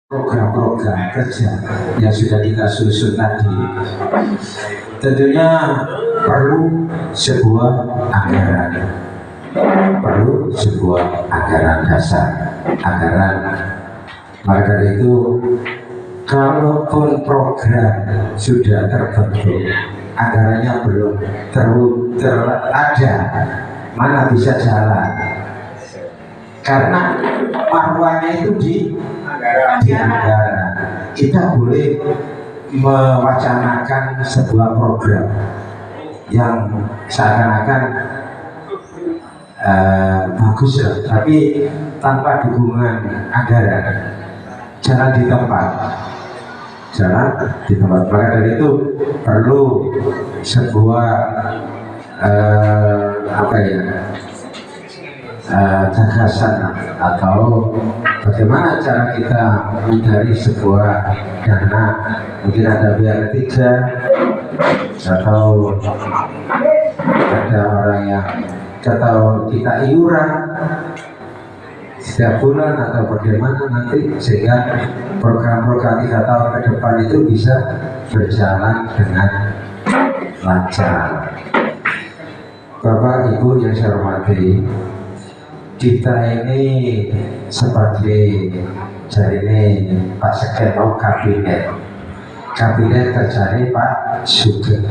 program-program kerja yang sudah kita susun tadi, tentunya perlu sebuah anggaran, dasar, anggaran. Maka dari itu, kalaupun program sudah terbentuk, anggarannya belum ada, mana bisa jalan? Karena marwahnya itu di anggaran. Kita boleh mewacanakan sebuah program yang seakan-akan bagus lah, tapi tanpa dukungan anggaran, jalan di tempat. Maka dari itu perlu sebuah gagasan atau bagaimana cara kita mencari sebuah dana, mungkin ada pihak ketiga atau ada orang yang atau kita iuran setiap bulan atau bagaimana nanti sehingga program-program 3 tahun ke depan itu bisa berjalan dengan lancar. Bapak Ibu yang saya hormati, kita ini sebagai jarine Pak Sekeno kabinet kerjanya Pak Sugeng.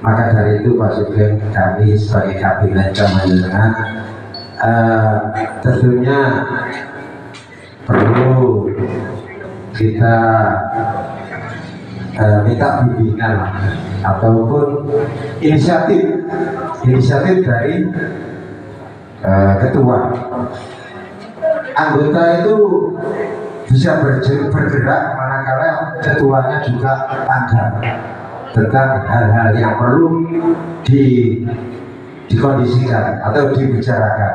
Maka dari itu Pak Sugeng, kami sebagai kabinet kemenangan tentunya perlu kita minta bimbingan ataupun inisiatif dari ketua. Anggota itu bisa bergerak manakala ketuanya juga tanggap tentang hal-hal yang perlu dikondisikan atau dibicarakan.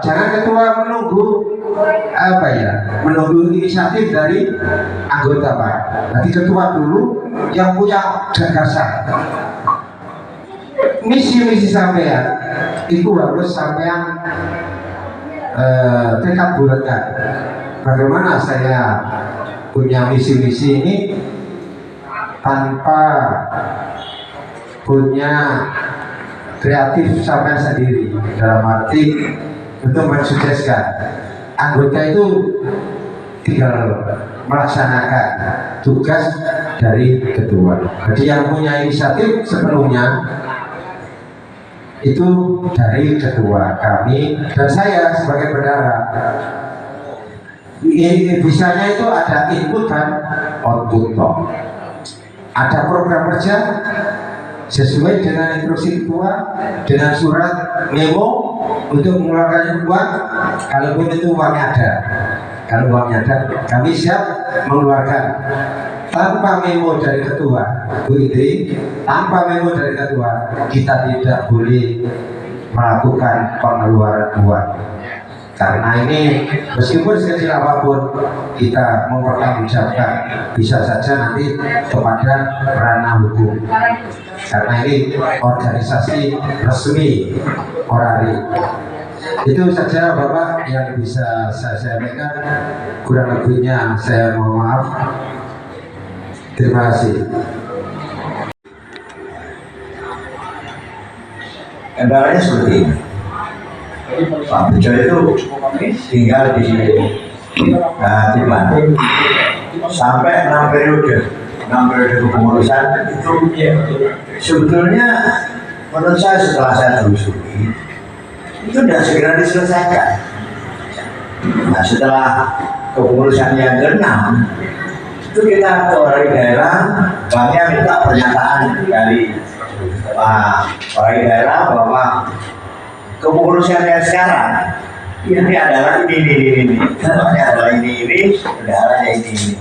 Jangan ketua menunggu inisiatif dari anggota Pak. Nanti ketua dulu yang punya gagasan. Misi sampean itu harus sampean tekad bulatkan. Bagaimana saya punya misi ini tanpa punya kreatif sampean sendiri, dalam arti untuk mensukseskan. Anggota itu tinggal melaksanakan tugas dari ketua. Jadi yang punya inisiatif sepenuhnya itu dari ketua kami dan saya sebagai bendahara. Bisanya itu ada input dan output. Ada program kerja sesuai dengan instruksi ketua, dengan surat memo untuk mengeluarkan uang. Kalaupun itu uangnya ada, kalau uangnya ada, kami siap mengeluarkan. Tanpa memo dari ketua, Bu Indri, tanpa memo dari ketua, kita tidak boleh melakukan pengeluaran uang. Karena ini meskipun sekecil apapun kita mempertanggungjawabkan, bisa saja nanti kepada ranah hukum. Karena ini organisasi resmi orari. Itu saja Bapak yang bisa saya sampaikan. Kurang lebihnya saya mohon maaf. Terima kasih. Kendalanya seperti ini. Pak Bejo itu tinggal di Timah sampai 6 periode kepengurusan itu sebetulnya menurut saya setelah saya telusuri itu tidak segera diselesaikan. Nah, setelah kepengurusan yang ke-6 itu kita ke orang daerah, banknya minta pernyataan dari orang daerah bahwa kepengurusan yang sekarang ini adalah ini, adalah ini, bendaharanya ini.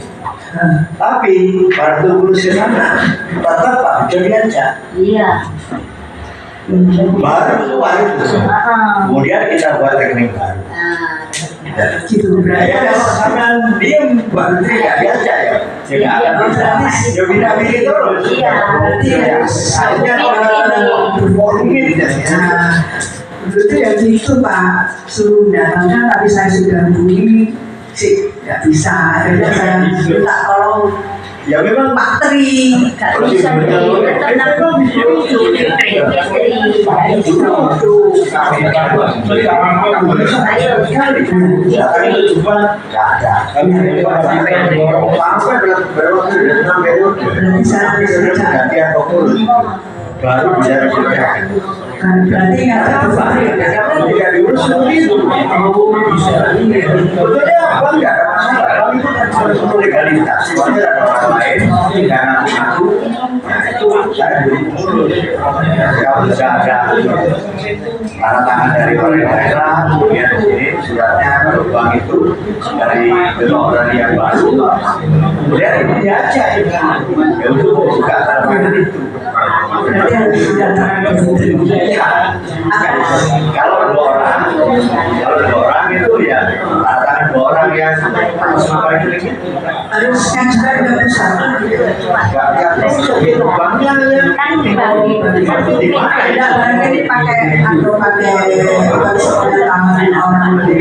Tapi waktu urus ke sana tetap Pak Bejo diajak. Iya. Baru keluar itu. Kemudian kita buat rekening baru. Gitu berarti kalau sampean diem baru tidak diajak ya. Tidak akan bisa. Ya bila-bila terus. Iya. Hanya forum ini ya. Berarti ya gitu Pak, suruh datangkan tapi saya sudah hubungi si tidak bisa. Akhirnya saya minta tolong Ya memang Pak Tri. Gak bisa Berarti saya harus kerja. baru bisa dikerjakan. Berarti nggak terbuka. Tidak diurus seperti itu. Betulnya apa enggak ada masalah. Kalau itu kan suatu legalitas. Soalnya ada orang lain tidak ngaku-ngaku. Nah itu saya beri urus. Kalau sudah ada tanda tangan dari orang daerah, kemudian di sini suratnya kalau bank itu dari orang yang baru, kemudian ini aja ya untuk buka tanda tangan itu. Berarti harus didatangkan ke Menteri. Kalau dua orang itu ya tangan dua orang yang harus apa itu Harus yang juga ada pusat. itu banknya yang di mana Tidak barangkali pakai atau pakai sekolah tangan orang di